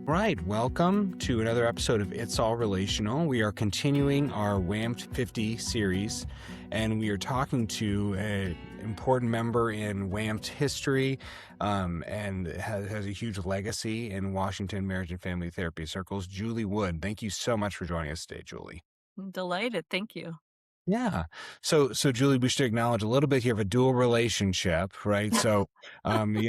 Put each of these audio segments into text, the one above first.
Right. Welcome to another episode of It's All Relational. We are continuing our WAMFT 50 series, and we are talking to an important member in WAMFT history and has a huge legacy in Washington marriage and family therapy circles, Julie Wood. Thank you so much for joining us today, Julie. I'm delighted. Thank you. Yeah. So Julie, we should acknowledge a little bit here of a dual relationship, right? So,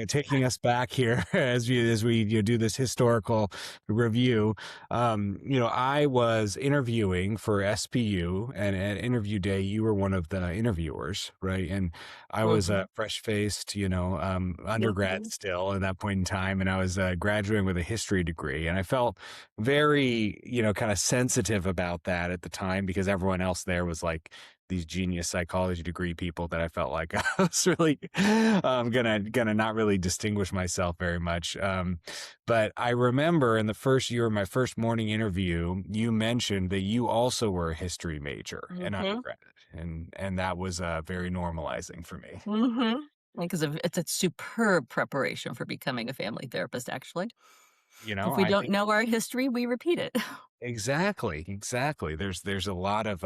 taking us back here as we do this historical review. I was interviewing for SPU, and at interview day, you were one of the interviewers, right? And I was Mhm. a fresh-faced, undergrad Mhm. still at that point in time, and I was graduating with a history degree, and I felt very, kind of sensitive about that at the time because everyone else there was like these genius psychology degree people that I felt like I was really gonna not really distinguish myself very much. But I remember in the first year of my first morning interview, you mentioned that you also were a history major in Mhm. undergrad, and that was very normalizing for me. Mhm. Because it's a superb preparation for becoming a family therapist, actually. If we I don't think. know our history, we repeat it. Exactly, exactly. There's a lot of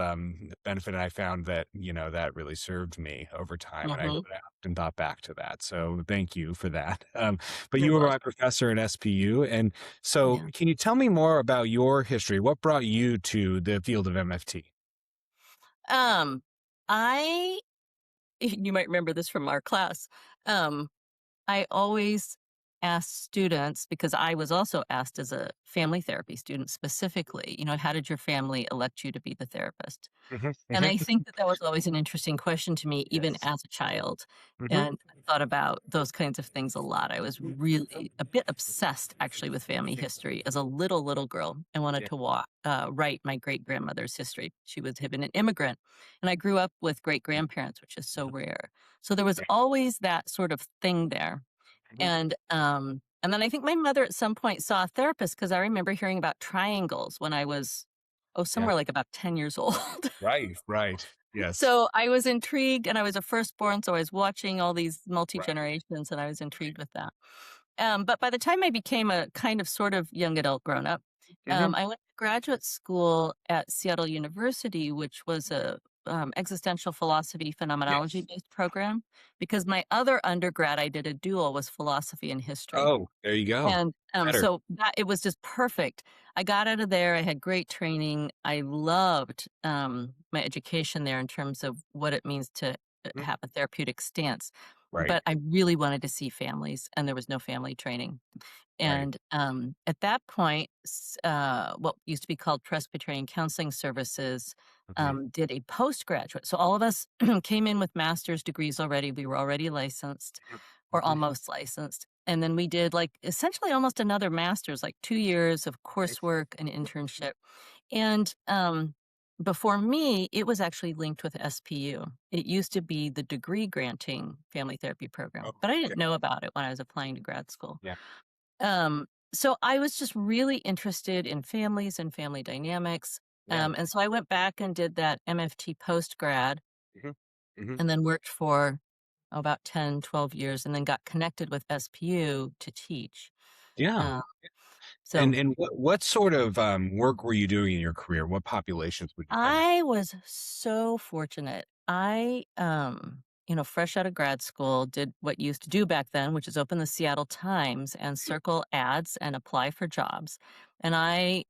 benefit I found that, that really served me over time, and I Mhm. often thought back to that. So thank you for that. But You're you were my welcome. professor at SPU, and so Yeah. can you tell me more about your history? What brought you to the field of MFT? Um, I you might remember this from our class. Um, I always ask students, because I was also asked as a family therapy student specifically, how did your family elect you to be the therapist? Hmm. And Hmm. I think that that was always an interesting question to me, even Yes. as a child. Hmm. And I thought about those kinds of things a lot. I was really a bit obsessed actually with family history as a little girl. I wanted Yeah. to write my great grandmother's history. She had been an immigrant, and I grew up with great grandparents, which is so rare. So there was always that sort of thing there. Mhm. And then I think my mother at some point saw a therapist because I remember hearing about triangles when I was, Yeah. somewhere like about 10 years old. Right. Right. Yes. So I was intrigued, and I was a firstborn, so I was watching all these Right. multi-generations, and I was intrigued with that. But by the time I became a kind of sort of young adult grown up, Hmm. I went to graduate school at Seattle University, which was a existential philosophy phenomenology Yes. based program, because my other undergrad I did a dual was philosophy and history. Oh, there you go. And, Better. so that it was just perfect. I got out of there, I had great training. I loved, my education there in terms of what it means to, Mhm. have a therapeutic stance, Right. but I really wanted to see families, and there was no family training. Right. And, at that point, what used to be called Presbyterian Counseling Services, Okay. did a postgraduate. So all of us came in with master's degrees already. We were already licensed or Mhm. almost licensed. And then we did like essentially almost another master's, like 2 years of Right. coursework and internship. And before me, it was actually linked with SPU. It used to be the degree granting family therapy program, Oh, but I okay. didn't know about it when I was applying to grad school. Yeah. So I was just really interested in families and family dynamics. Yeah. And so I went back and did that MFT post grad, Mhm. Mhm. and then worked for about 10, 12 years, and then got connected with SPU to teach. Yeah. Uh, And so what sort of work were you doing in your career? What populations would you primarily? I was so fortunate. Fresh out of grad school, did what you used to do back then, which is open the Seattle Times and circle ads and apply for jobs. And I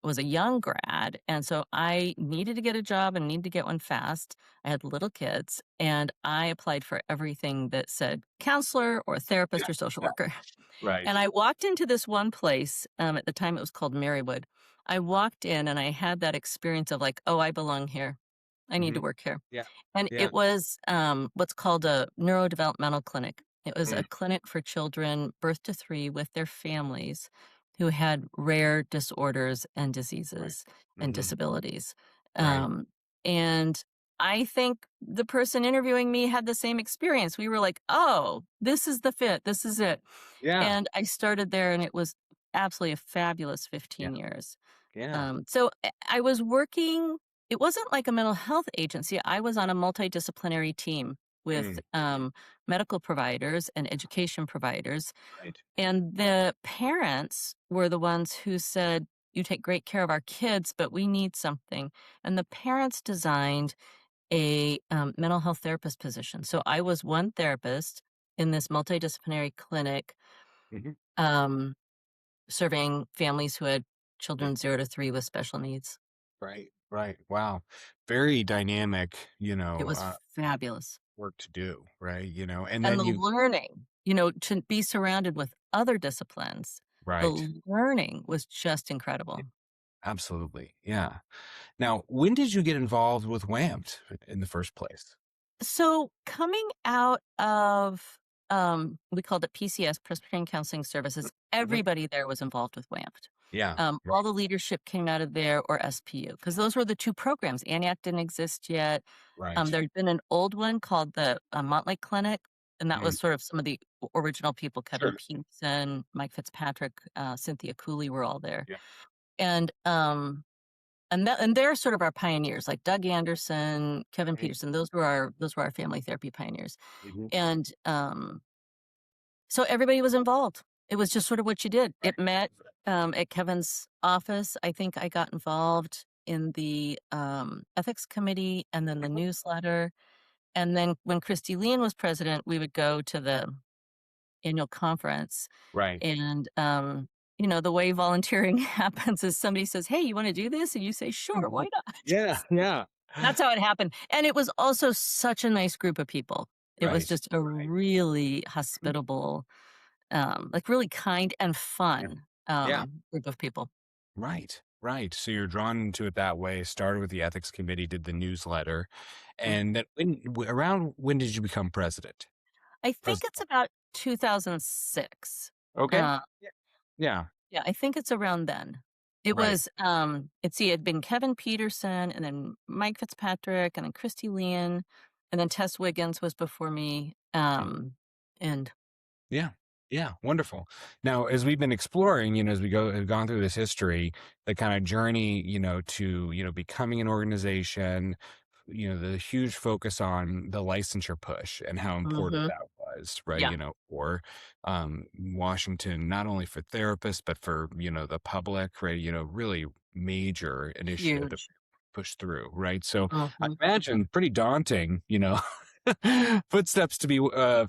was a young grad, and so I needed to get a job and needed to get one fast. I had little kids, and I applied for everything that said counselor or therapist or social worker. Right. And I walked into this one place, at the time it was called Marywood. I walked in and I had that experience of like, "Oh, I belong here. I need to Mhm. work here." Yeah. And Yeah. it was, what's called a neurodevelopmental clinic. It was Mm. a clinic for children birth to 3 with their families who had rare disorders and Right. diseases and Mhm. disabilities. Right. Um, and I think the person interviewing me had the same experience. We were like, "Oh, this is the fit. This is it." Yeah. And I started there, and it was absolutely a fabulous Yeah. 15 years. Yeah. So I was working, it wasn't like a mental health agency. I was on a multidisciplinary team with Mm, medical providers and education providers. right. And the parents were the ones who said, "You take great care of our kids, but we need something." And the parents designed a mental health therapist position. So I was one therapist in this multidisciplinary clinic, Mhm. um, serving families who had Mm, children 0 to 3 with special needs. right, right. Wow. Very dynamic, It was fabulous. work to do, right? And And then the you learning, to be surrounded with other disciplines, the right. learning was just Yeah, incredible. absolutely. Yeah. Now, when did you get involved with WAMFT in the first place? So coming out of, we called it PCS, Presbyterian Counseling Services, Mhm. everybody there was involved with WAMFT. Yeah. All Right. the leadership came out of there or SPU because those were the two programs. ANIAC didn't exist yet. Right. There'd been an old one called the Montlake Clinic, and that Mm, was sort of some of the original people. Kevin sure. Peterson, Mike Fitzpatrick, Cynthia Cooley were all there, Yeah. and and they're sort of our pioneers, like Doug Anderson, Kevin Mm, Peterson. Those were our family therapy pioneers, mhm. and so everybody was involved. It was just sort of what you did. Right. It met at Kevin's office. I think I got involved in the ethics committee and then the Mhm. newsletter. And then when Christy Lean was president, we would go to the annual conference. Right. And, the way volunteering happens is somebody says, "Hey, you want to do this?" And you say, "Sure, why Mhm. not?" Yeah. Yeah. That's how it happened. And it was also such a nice group of people. It was Right. just a Right. really Mhm. hospitable, like really kind and Yeah. fun Yeah. group of people. Right. Right. So you're drawn into it that way. Started with the ethics committee, did the newsletter, Mm. and then around when did you become president? I think President. it's about 2006. Okay. Uh, Yeah. Yeah. Yeah, I think it's around then. It Right. was, let's see, it had been Kevin Peterson and then Mike Fitzpatrick and then Christy Leon and then Tess Wiggins was before me. And Yeah. Yeah. Wonderful. Now, as we've been exploring, as we have gone through this history, the kind of journey, to, becoming an organization, the huge focus on the licensure push and how important Mhm. that was, right? Yeah, For Washington, not only for therapists, but for, the public, right? Really major initiative to huge. push through, right? So I Mhm, imagine pretty daunting, footsteps to be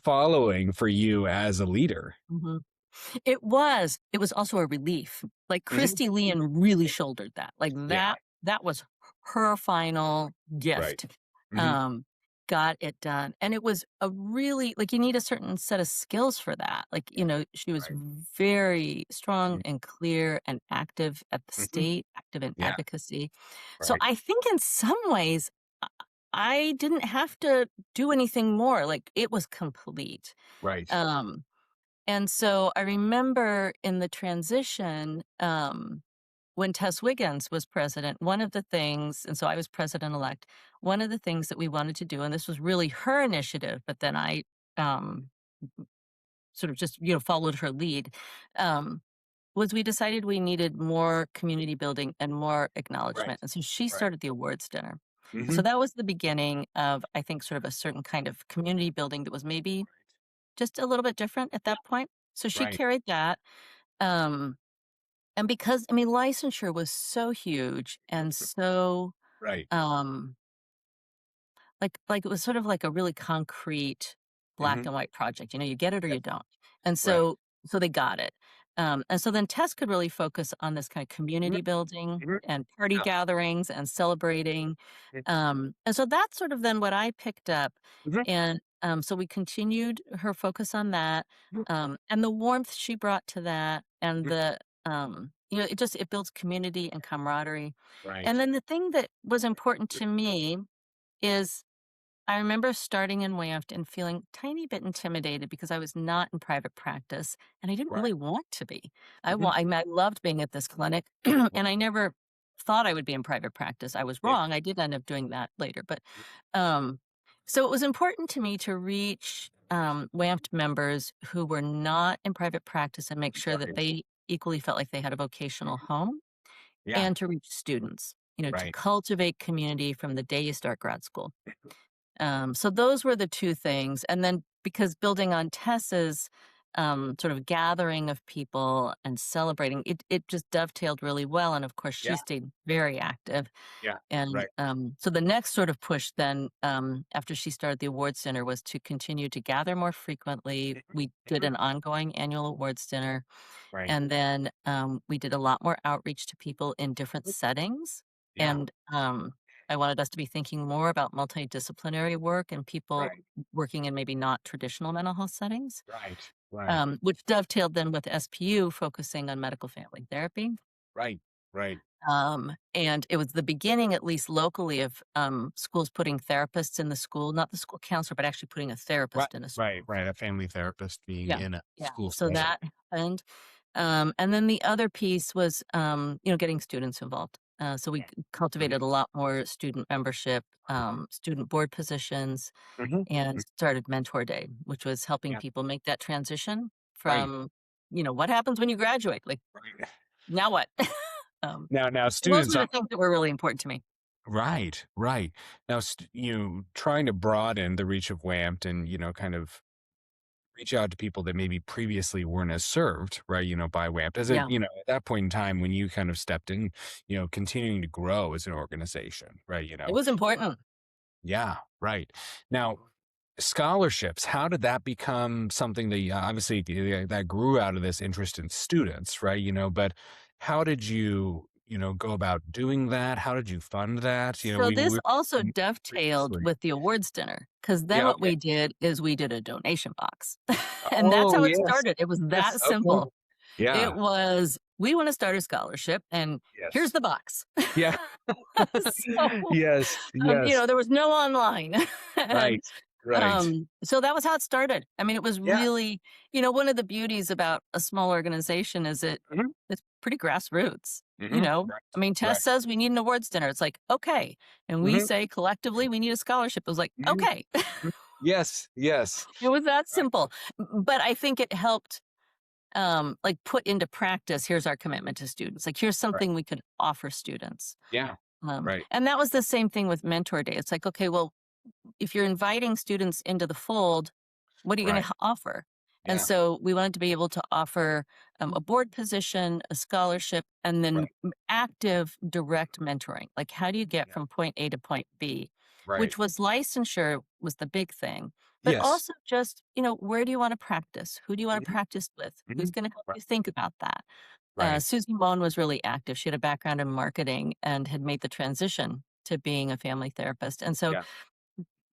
following for you as a leader. mhm. It was also a relief. Like, Mhm. Christy Leon really shouldered that. Like, Yeah. that was her final Right. gift. Hmm. Um, got it done, and it was a really like, you need a certain set of skills for that. Like, Yeah. she was Right. very strong and clear and active at the Hmm. state, active in Yeah. advocacy. So, Right. I think in some ways, I didn't have to do anything more. Like, it was complete. Right. Um and so I remember in the transition, when Tess Wiggins was president, one of the things, and so I was president elect, one of the things that we wanted to do, and this was really her initiative, but then I um, sort of just, followed her lead, um, was we decided we needed more community building and more Right. acknowledgement. And so she Right. started the awards dinner. And Hmm. so that was the beginning of, I think, sort of a certain kind of community building that was maybe just a little bit different at Yeah. that point. So she Right. carried that. Um, and because, I mean, licensure was so huge and so, Right. um, like it was sort of like a really concrete black Hmm. and white project, you get it or Yeah. you don't. And Right. so they got it. And so then Tess could really focus on this kind of Mhm. community building Mhm. and party Yeah. gatherings and celebrating. Mhm. And so that's sort of then what I picked up. Mhm. And so we continued her focus on that. Mhm. And the warmth she brought to that and Mhm. it builds community and camaraderie. And Right. then the thing that was important to me is I remember starting in WAMFT and feeling tiny bit intimidated because I was not in private practice and I didn't Right. really want to be. Mhm. I loved being at this clinic Mhm. and I never thought I would be in private practice. I was Yeah. wrong. I did end up doing that later, but um so it was important to me to reach WAMFT members who were not in private practice and make sure that Right. they equally felt like they had a vocational home Yeah. and to reach students, to Right. cultivate community from the day you start grad school. So those were the two things. And then because building on Tess's sort of gathering of people and celebrating, it just dovetailed really well. And of course, she Yeah. stayed very active. Yeah. And Right. so the next sort of push then, after she started the awards dinner, was to continue to gather more frequently. Mhm, We did mhm. an ongoing annual awards dinner. Right. And then we did a lot more outreach to people in different Mhm. settings. Yeah. And I wanted us to be thinking more about multidisciplinary work and people Right. working in maybe not traditional mental health settings, Right. Right. which dovetailed then with SPU focusing on medical family therapy. Right. Right. And it was the beginning, at least locally, of schools putting therapists in the school, not the school counselor, but actually putting a Right. therapist in a Right. school. Right. A family therapist being Yeah. in a Yeah. school So setting. that happened. And then the other piece was, getting students involved. So we Mhm. cultivated a lot more student membership, student board positions, Mhm. and Mhm. started Mentor Day, which was helping Yeah. people make that transition Right. from, what happens when you graduate? Like, Right. now what? um, Now so those students were are the things that were really important to me. right, right. Now, trying to broaden the reach of WAMT and, kind of reach out to people that maybe previously weren't as served, right, by WAMT. As it, Yeah, at that point in time when you kind of stepped in, continuing to grow as an organization, right, it was important. Yeah, right. Now, scholarships, how did that become something that obviously that grew out of this interest in students, right? But how did you, go about doing that? How did you fund that? So We this were also talking dovetailed previously. with the awards dinner, because then Yeah, what okay. we did is we did a donation box. And that's Oh, how it yes. started. It was Yes. that Okay. simple. It Yeah. was, "We wanna start a scholarship, and here's Yes. the box." Yeah. So, Yes. Yes. there was no online. And, Right. Right. so that was how it started. I mean, it was Yeah. really one of the beauties about a small organization is Hmm. it's pretty grassroots, Hmm. Right. I mean, Tess Right. says we need an awards dinner. It's like, "Okay." And we Hmm. say collectively we need a scholarship. It was like, Hmm. "Okay." Yes. Yes. It was that Right. simple. But I think it helped like put into practice, here's our commitment to students. Like, here's Right. something we could offer students. Yeah. Right. And that was the same thing with Mentor Day. It's like, okay, well, if you're inviting students into the fold, what are you going Right. to offer? And Yeah. so we wanted to be able to offer a board position, a scholarship, and then Right. active direct mentoring. Like, how do you get Yeah. from point A to point B? Right. Which was licensure was the big thing, but Yes. also just where do you want to practice? Who do you want to Mhm. practice with? Who's Mhm. going to help Right. you think about that? Right. Susie Moan was really active. She had a background in marketing and had made the transition to being a family therapist. And so Yeah.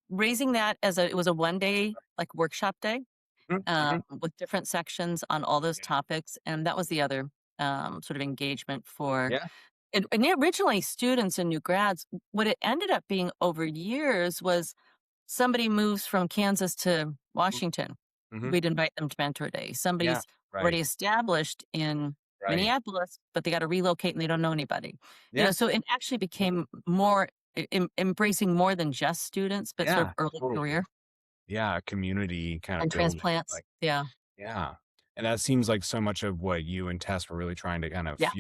raising that it was a 1 day like workshop day Mhm. Mhm. with different sections on all those Yeah. topics. And that was the other sort of engagement for Yeah. and originally students and new grads. What it ended up being over years was somebody moves from Kansas to Mhm. Washington, Mhm. we'd invite them to Mentor Day. Yeah. Somebody's already Right. established in Right. Minneapolis, but they gotta relocate and they don't know anybody. Yeah. So it actually became more embracing more than just students, but sort of Yeah. early Totally. career Yeah. Community kind of and building. transplants. Like, Yeah. yeah. And that seems like so much of what you and Tess were really trying to kind of, Yeah.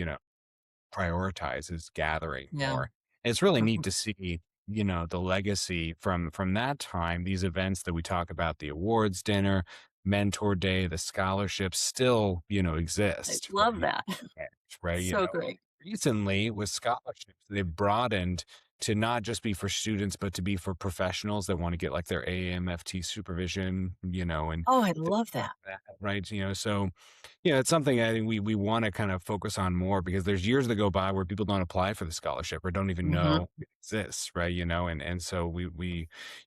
prioritize is gathering Yeah. more. It's really neat Mhm. to see, the legacy from that time, these events that we talk about, the awards dinner, mentor day, the scholarships still, I exist, love right? that. And, right. So great. Recently with scholarships, they've broadened to not just be for students, but to be for professionals that want to get like their AMFT supervision, and Oh, I things love like that. that, right? So it's something I think we want to kind of focus on more because there's years that go by where people don't apply for the scholarship or don't even Mhm. know it exists, right? And so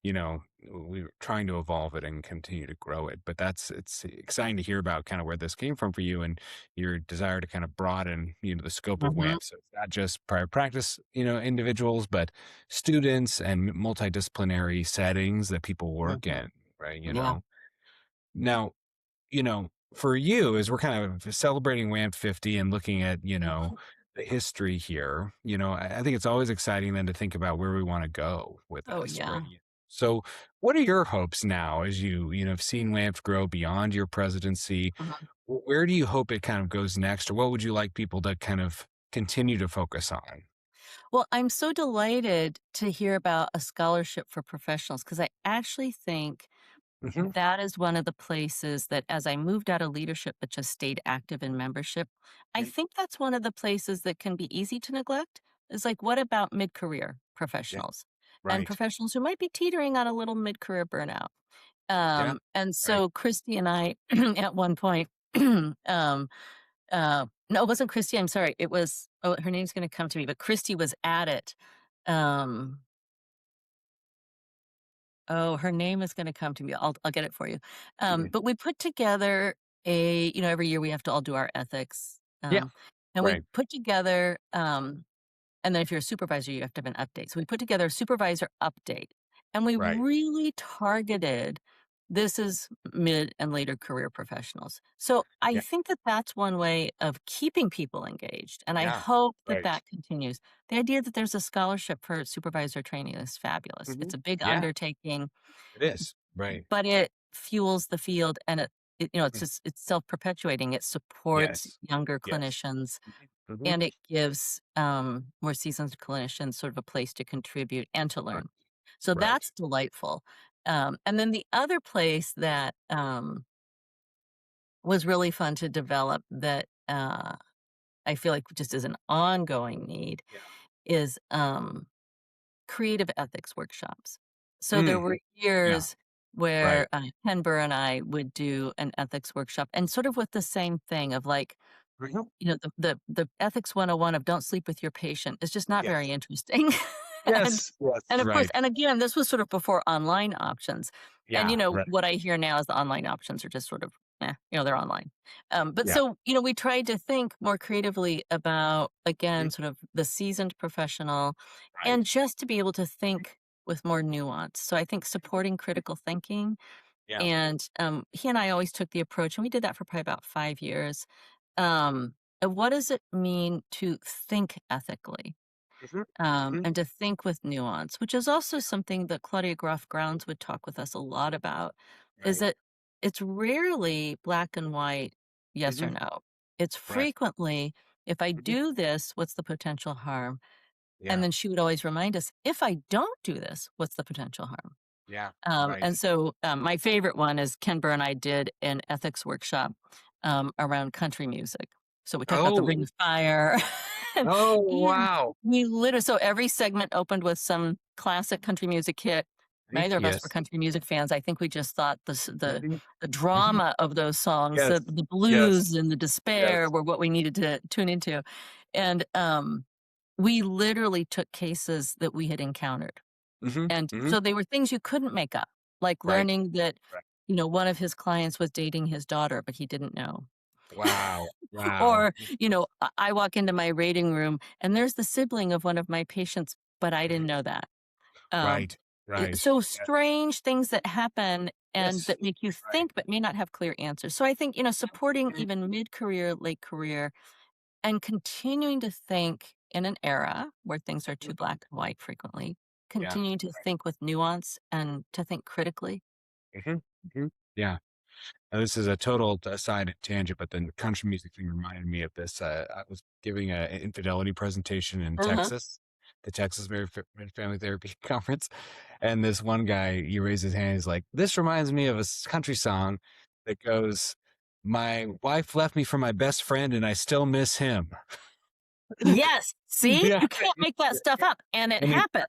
you know, we're trying to evolve it and continue to grow it. But it's exciting to hear about kind of where this came from for you and your desire to kind of broaden, the scope of Mhm. WAMP. So it's not just private practice, individuals, but students and multidisciplinary settings that people work Mhm. in, right? Yeah. Now, for you, as we're kind of celebrating WAMP 50 and looking at, Mhm. the history here, I think it's always exciting then to think about where we want to go with Oh, this, right? yeah. So, what are your hopes now as have seen WAMP grow beyond your presidency? Mhm. Where do you hope it kind of goes next, or what would you like people to kind of continue to focus on? Well, I'm so delighted to hear about a scholarship for professionals because I actually think Hmm. that is one of the places that as I moved out of leadership but just stayed active in membership, I Yeah. think that's one of the places that can be easy to neglect. Is like, what about mid-career Yeah. professionals and Right. professionals who might be teetering on a little mid-career burnout? Yeah. And Right. so Christy and I at one point, um, no, it wasn't Christy. I'm sorry. It was, oh, her name's going to come to me, but Christy was at it. Um, Oh, her name is gonna come to me. I'll get it for you. Mhm. But we put together every year we have to all do our ethics. Yeah. And we Right. put together, and then if you're a supervisor, you have to have an update. So we put together a supervisor update, and we Right. really targeted this is mid and later career professionals. So I Yeah. think that that's one way of keeping people engaged, and I Yeah. hope that Right. that continues. The idea that there's a scholarship for supervisor training is fabulous. Hmm. It's a big Yeah. undertaking, It is. Right. but it fuels the field and it's Mm. just it's self-perpetuating. It supports Yes. younger Yes. clinicians Hmm. and it gives more seasoned clinicians sort of a place to contribute and to learn. So Right. that's delightful. And then the other place that was really fun to develop that I feel like just is an ongoing need Yeah. is creative ethics workshops. So there Mm. were Yeah. years Right. where Ken Burr and I would do an ethics workshop and sort of with the same thing of like, Mhm. the ethics 101 of don't sleep with your patient is just not very Yes. interesting. and Yes. Yes. and of course, Right. and again, this was sort of before online options. And Yeah. Right. what I hear now is the online options are just sort of, they're online. But Yeah. so, we tried to think more creatively about Mhm. again, sort of the seasoned professional Right. and just to be able to think with more nuance. So I think supporting critical thinking Yeah. and he and I always took the approach, and we did that for probably about 5 years. Of what does it mean to think ethically Hmm. Hmm. and to think with nuance, which is also something that Claudia Groff Grounds would talk with us a lot about, is Right. that it's rarely black and white, yes or Hmm. no. It's Right. frequently, if I Hmm. do this, what's the potential harm? And Yeah. then she would always remind us, if I don't do this, what's the potential harm? Yeah. And Right. so my favorite one is Ken Burr and I did an ethics workshop around country music. So we talked about the Oh. Ring of Fire. and, Oh. and Wow. we literally, so every segment opened with some classic country music hit. Right. Neither of us were Yes. country music fans. I think we just thought Hmm. the Hmm. drama of those songs, Yes. the Yes. blues and the despair Yes. were what we needed to tune into. And we literally took cases that we had encountered Hmm. and Hmm. so they were things you couldn't make up, like Right. learning that, Right. one of his clients was dating his daughter, but he didn't know. Wow. Wow. Or, I walk into my rating room and there's the sibling of one of my patients, but I didn't Mhm. know that. Um, Right. Right. so Yeah. strange things that happen and Yes. that make you Right. think but may not have clear answers. So I think, supporting Mhm. even mid-career, late career, and continuing to think in an era where things are too Mhm. black and white frequently, Yeah. continuing to think with nuance and to think critically. Mhm. Mhm. Yeah. This is a total aside tangent, but the country music thing reminded me of this. I was giving an infidelity presentation in Uh-huh. Texas, the Texas Marriage Family Therapy Conference, and this one guy, he raised his hand. He's like, "This reminds me of a country song that goes, 'My wife left me for my best friend, and I still miss him.'" Yes. See? Yeah, You can't make that stuff up, and it I mean, happens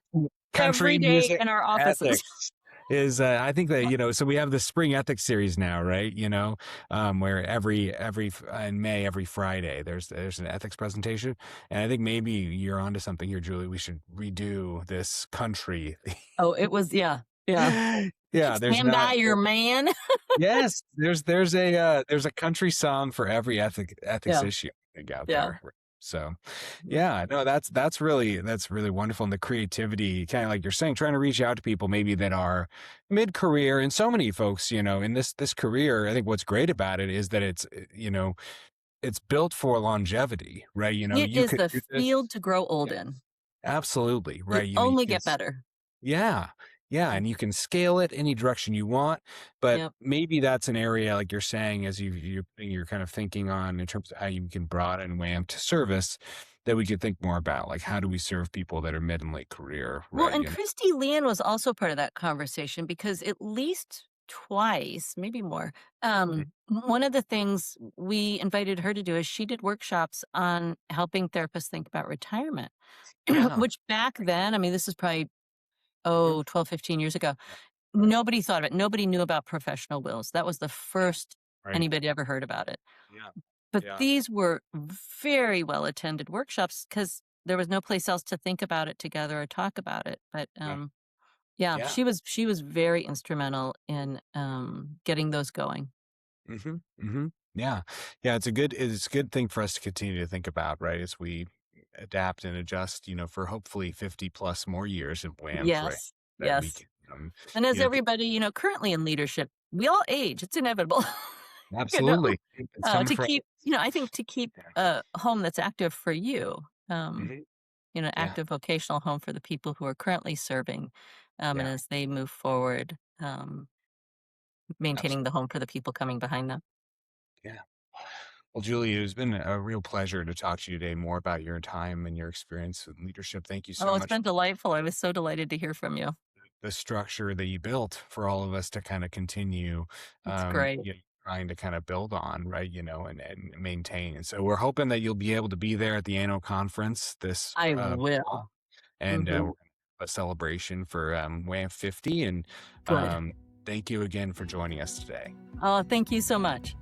country every day music in our offices. ethics is, I think that, so we have the spring ethics series now, right? Where in May, every Friday, there's an ethics presentation. And I think maybe you're onto something here, Julie. We should redo this country. Oh, it was yeah, yeah. Yeah, there's Stand not. by your man. Yes, there's a country song for every ethics Yeah, issue I think out yeah. there. So, Mhm. yeah, no, that's really wonderful, and the creativity, kind of like you're saying, trying to reach out to people maybe that are mid-career, and so many folks, in this career. I think what's great about it is that it's built for longevity, right? It You is could the do this. field to grow old Yeah, in. absolutely, You right. You only can. get better. Yeah. Yeah. Mm, And you can scale it any direction you want. But yep. maybe that's an area, like you're saying, as you're kind of thinking on in terms of how you can broaden WAMFT service. that we could think more about? Like, how do we serve people that are mid and late career, Well, right? and Christy Leon was also part of that conversation because at least twice, maybe more, Mm, one of the things we invited her to do is she did workshops on helping therapists think about retirement, yeah. which back then, I mean, this is probably, Mhm. 12, 15 years ago. Yeah. Nobody thought of it. Nobody knew about professional wills. That was the Yeah. first Right. anybody ever heard about it. Yeah. But Yeah. these were very well attended workshops because there was no place else to think about it together or talk about it. But Yeah. yeah, Yeah. she was very instrumental in getting those going. Mhm, mhm. Yeah. Yeah, it's a good thing for us to continue to think about, right, as we adapt and adjust, for hopefully 50 plus more years of WAMs, right, Yes, that we yes. can, And as you know, c everybody, currently in leadership, we all age. It's inevitable. you know, absolutely. It's coming to from keep, I think to keep yeah. a home that's active for you. Um, Mhm. Yeah, active vocational home for the people who are currently serving, and yeah, as they move forward, maintaining absolutely. the home for the people coming behind them. Yeah. Well, Julie, it has been a real pleasure to talk to you today more about your time and your experience with leadership. Thank you so Oh, it's much been delightful. I was so delated to hear from you. the structure that you built for all of us to kind of continue It's great. trying to kind of build on, right, and maintain. And so we're hoping that you'll be able to be there at the annual conference this I fall, will. and we're Mhm. gonna have a celebration for WAMFT 50. And Good. thank you again for joining us today. Oh, thank you so much.